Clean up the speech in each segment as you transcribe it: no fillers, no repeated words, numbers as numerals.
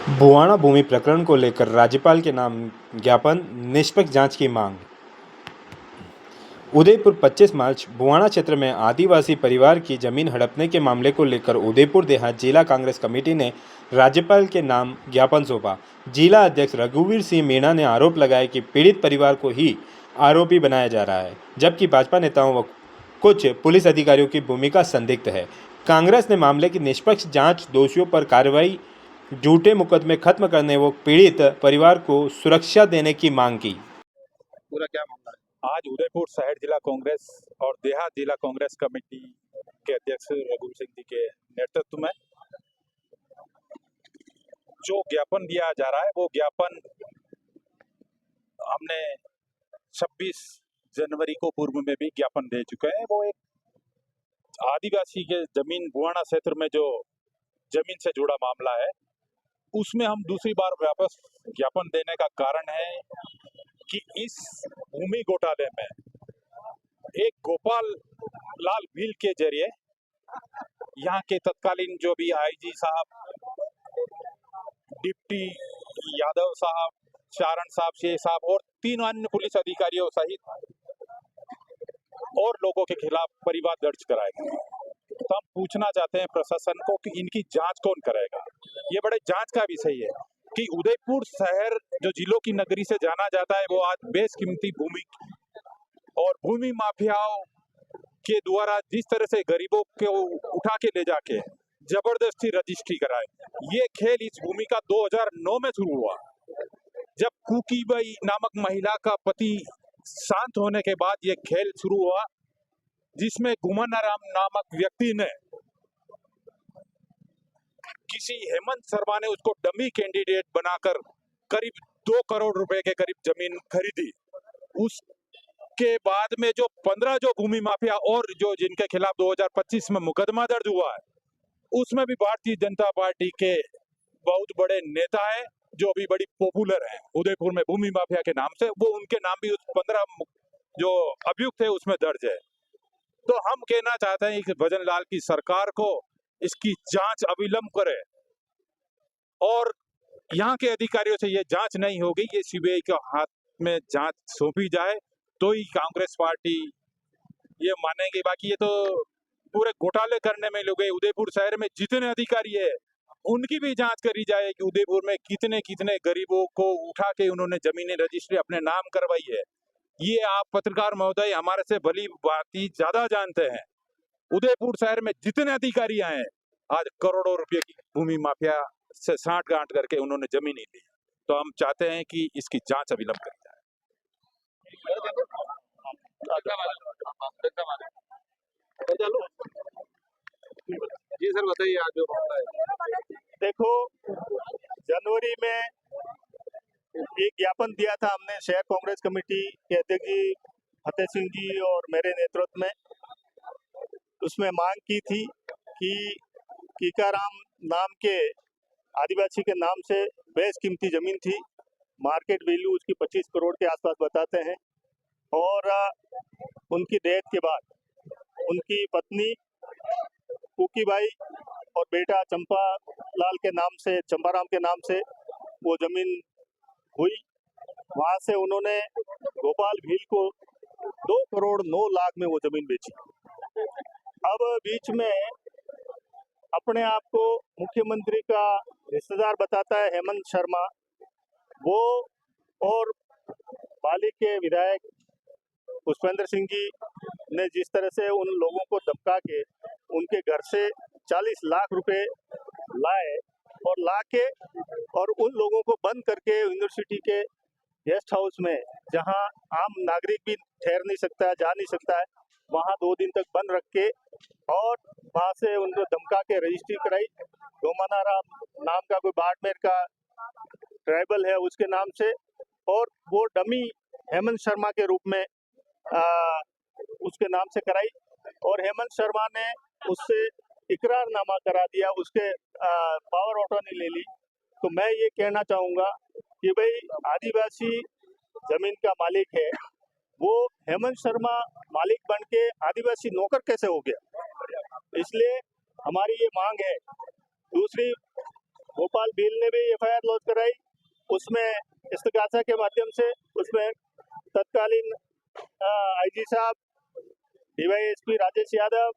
भुवाणा भूमि प्रकरण को लेकर राज्यपाल के नाम ज्ञापन, निष्पक्ष जांच की मांग। उदयपुर 25 मार्च। भुवाणा क्षेत्र में आदिवासी परिवार की जमीन हड़पने के मामले को लेकर उदयपुर देहात जिला कांग्रेस कमेटी ने राज्यपाल के नाम ज्ञापन सौंपा। जिला अध्यक्ष रघुवीर सिंह मीणा ने आरोप लगाया कि पीड़ित परिवार को ही आरोपी बनाया जा रहा है, जबकि भाजपा नेताओं व कुछ पुलिस अधिकारियों की भूमिका संदिग्ध है। कांग्रेस ने मामले की निष्पक्ष जांच, दोषियों पर कार्रवाई, झूठे मुकदमे खत्म करने व पीड़ित परिवार को सुरक्षा देने की मांग की। पूरा क्या मामला है? आज उदयपुर शहर जिला कांग्रेस और देहात जिला कांग्रेस कमेटी के अध्यक्ष रघुवीर सिंह जी के नेतृत्व में जो ज्ञापन दिया जा रहा है, वो ज्ञापन हमने 26 जनवरी को पूर्व में भी ज्ञापन दे चुके हैं। वो एक आदिवासी के जमीन भुवाणा क्षेत्र में जो जमीन से जुड़ा मामला है, उसमें हम दूसरी बार वापस ज्ञापन देने का कारण है कि इस भूमि घोटाले में एक गोपाल लाल भील के जरिए यहाँ के तत्कालीन जो भी आईजी साहब, डिप्टी यादव साहब, चारण साहब, शेख साहब और 3 अन्य पुलिस अधिकारियों सहित और लोगों के खिलाफ परिवार दर्ज कराए गए। तो हम पूछना चाहते हैं प्रशासन को कि इनकी जांच कौन करेगा। ये बड़े जांच का विषय है कि उदयपुर शहर जो जिलों की नगरी से जाना जाता है, वो आज बेशकीमती भूमि और भूमि माफियाओं के द्वारा जिस तरह से गरीबों को उठा के ले जाके जबरदस्ती रजिस्ट्री कराए। ये खेल इस भूमि का 2009 में शुरू हुआ, जब कुकीबाई नामक महिला का पति शांत होने के बाद ये खेल शुरू हुआ, जिसमें गुमनाराम नामक व्यक्ति ने किसी हेमंत शर्मा ने उसको डमी कैंडिडेट बनाकर करीब 2 करोड़ रुपए के करीब जमीन खरीदी। उसके बाद में जो 15 जो भूमि माफिया और जो जिनके खिलाफ 2025 में मुकदमा दर्ज हुआ है, उसमें भी भारतीय जनता पार्टी के बहुत बड़े नेता हैं जो अभी बड़ी पॉपुलर हैं उदयपुर में भूमि माफिया के नाम से। वो उनके नाम भी उस 15 जो अभियुक्त है उसमें दर्ज है। तो हम कहना चाहते हैं कि भजन लाल की सरकार को इसकी जांच अविलंब करे और यहाँ के अधिकारियों से ये जांच नहीं होगी, ये सीबीआई के हाथ में जांच सौंपी जाए तो ही कांग्रेस पार्टी ये मानेगी। बाकी ये तो पूरे घोटाले करने में लोग उदयपुर शहर में जितने अधिकारी है उनकी भी जांच करी जाए कि उदयपुर में कितने कितने गरीबों को उठा के उन्होंने जमीनें रजिस्ट्री अपने नाम करवाई है। ये आप पत्रकार महोदय हमारे से भली भांति ज्यादा जानते हैं। उदयपुर शहर में जितने अधिकारी आए हैं, आज करोड़ों रुपए की भूमि माफिया से साठ गांठ करके उन्होंने जमीन ली। तो हम चाहते हैं कि इसकी जांच अविलंब करी जाए। जी सर, बताइए आज जो मामला है। देखो, जनवरी में एक ज्ञापन दिया था हमने शहर कांग्रेस कमेटी के अध्यक्ष जी फतेह सिंह जी और मेरे नेतृत्व में। उसमें मांग की थी कि कीकाराम नाम के आदिवासी के नाम से बेशकीमती जमीन थी, मार्केट वैल्यू उसकी 25 करोड़ के आसपास बताते हैं। और उनकी डेथ के बाद उनकी पत्नी कुकीबाई और बेटा चंपा लाल के नाम से, चंपाराम के नाम से वो जमीन हुई। वहां से उन्होंने गोपाल भील को 2 करोड़ 9 लाख में वो जमीन बेची। अब बीच में अपने आप को मुख्यमंत्री का रिश्तेदार बताता है हेमंत शर्मा, वो और पाली के विधायक पुष्पेंद्र सिंह जी ने जिस तरह से उन लोगों को धमका के उनके घर से 40 लाख रुपए लाए और लाके और उन लोगों को बंद करके यूनिवर्सिटी के गेस्ट हाउस में, जहां आम नागरिक भी ठहर नहीं सकता है, जा नहीं सकता है, वहां 2 दिन तक बंद रख के और वहां से उनको धमका के रजिस्ट्री कराई। गोमनाराम नाम का कोई बाड़मेर का ट्राइबल है उसके नाम से, और वो डमी हेमंत शर्मा के रूप में उसके नाम से कराई। और हेमंत शर्मा ने उससे इकरारनामा करा दिया, उसके पावर ऑटर्नी ले ली। तो मैं ये कहना चाहूंगा कि भाई आदिवासी जमीन का मालिक है, वो हेमंत शर्मा मालिक बन के आदिवासी नौकर कैसे हो गया? इसलिए हमारी ये मांग है। दूसरी, भोपाल भील ने भी एफआईआर लॉन्च कराई, उसमें इस्तगासा के माध्यम से उसमें तत्कालीन आईजी साहब, डीवाईएसपी राजेश यादव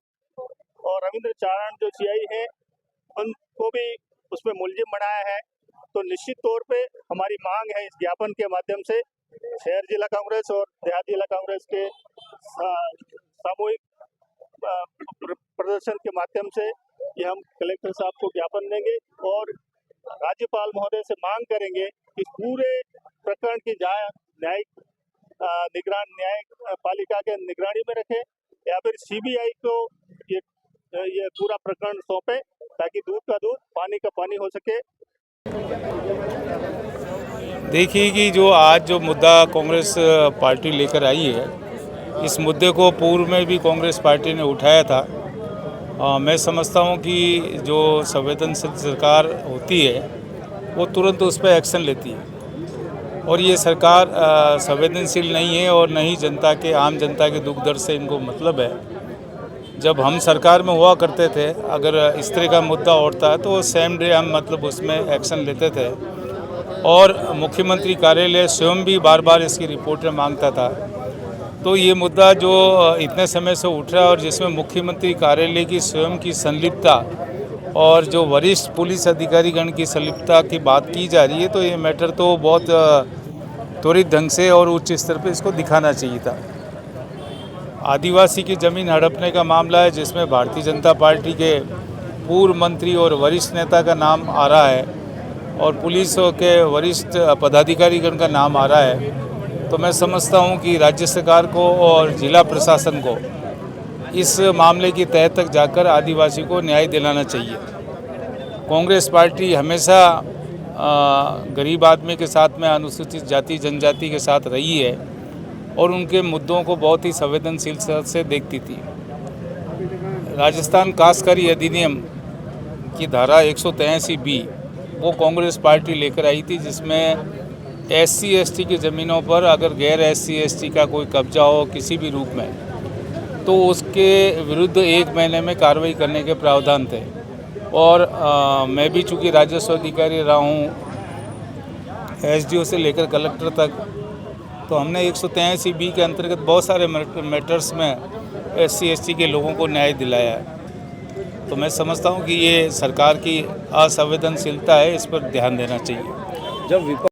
और रविंद्र चारण जो सीआई हैं, उनको भी उसमें मुलजिम बनाया है। तो निश्चित तौर पे हमारी मांग है इस ज्ञापन के माध्यम से शहर जिला कांग्रेस और देहात जिला कांग्रेस के सामूहिक प्रदर्शन के माध्यम से कि हम कलेक्टर साहब को ज्ञापन देंगे और राज्यपाल महोदय से मांग करेंगे कि पूरे प्रकरण की न्यायिक पालिका के निगरानी में रखें या फिर सीबीआई को ये पूरा प्रकरण सौंपे ताकि दूध का दूध पानी का पानी हो सके। देखिए कि जो आज जो मुद्दा कांग्रेस पार्टी लेकर आई है, इस मुद्दे को पूर्व में भी कांग्रेस पार्टी ने उठाया था। मैं समझता हूं कि जो संवेदनशील सरकार होती है वो तुरंत उस पर एक्शन लेती है और ये सरकार संवेदनशील नहीं है और न ही जनता के आम जनता के दुख दर्द से इनको मतलब है। जब हम सरकार में हुआ करते थे, अगर इस तरह का मुद्दा उठता है तो सेम डे हम मतलब उसमें एक्शन लेते थे और मुख्यमंत्री कार्यालय स्वयं भी बार बार इसकी रिपोर्टें मांगता था। तो ये मुद्दा जो इतने समय से उठ रहा है और जिसमें मुख्यमंत्री कार्यालय की स्वयं की संलिप्तता और जो वरिष्ठ पुलिस अधिकारीगण की संलिप्तता की बात की जा रही है, तो ये मैटर तो बहुत त्वरित ढंग से और उच्च स्तर पर इसको दिखाना चाहिए था। आदिवासी की ज़मीन हड़पने का मामला है जिसमें भारतीय जनता पार्टी के पूर्व मंत्री और वरिष्ठ नेता का नाम आ रहा है और पुलिस के वरिष्ठ पदाधिकारीगण का नाम आ रहा है। तो मैं समझता हूं कि राज्य सरकार को और जिला प्रशासन को इस मामले की तह तक जाकर आदिवासी को न्याय दिलाना चाहिए। कांग्रेस पार्टी हमेशा गरीब आदमी के साथ में, अनुसूचित जाति जनजाति के साथ रही है और उनके मुद्दों को बहुत ही संवेदनशीलता से देखती थी। राजस्थान काश्तकारी अधिनियम की धारा 183B वो कांग्रेस पार्टी लेकर आई थी, जिसमें SC ST की ज़मीनों पर अगर गैर SC ST का कोई कब्जा हो किसी भी रूप में, तो उसके विरुद्ध 1 महीने में कार्रवाई करने के प्रावधान थे। और मैं भी चूँकि राजस्व अधिकारी रहा हूँ SDO से लेकर कलेक्टर तक, तो हमने 183B के अंतर्गत बहुत सारे मैटर्स में SC ST के लोगों को न्याय दिलाया है। तो मैं समझता हूं कि ये सरकार की असंवेदनशीलता है, इस पर ध्यान देना चाहिए। जब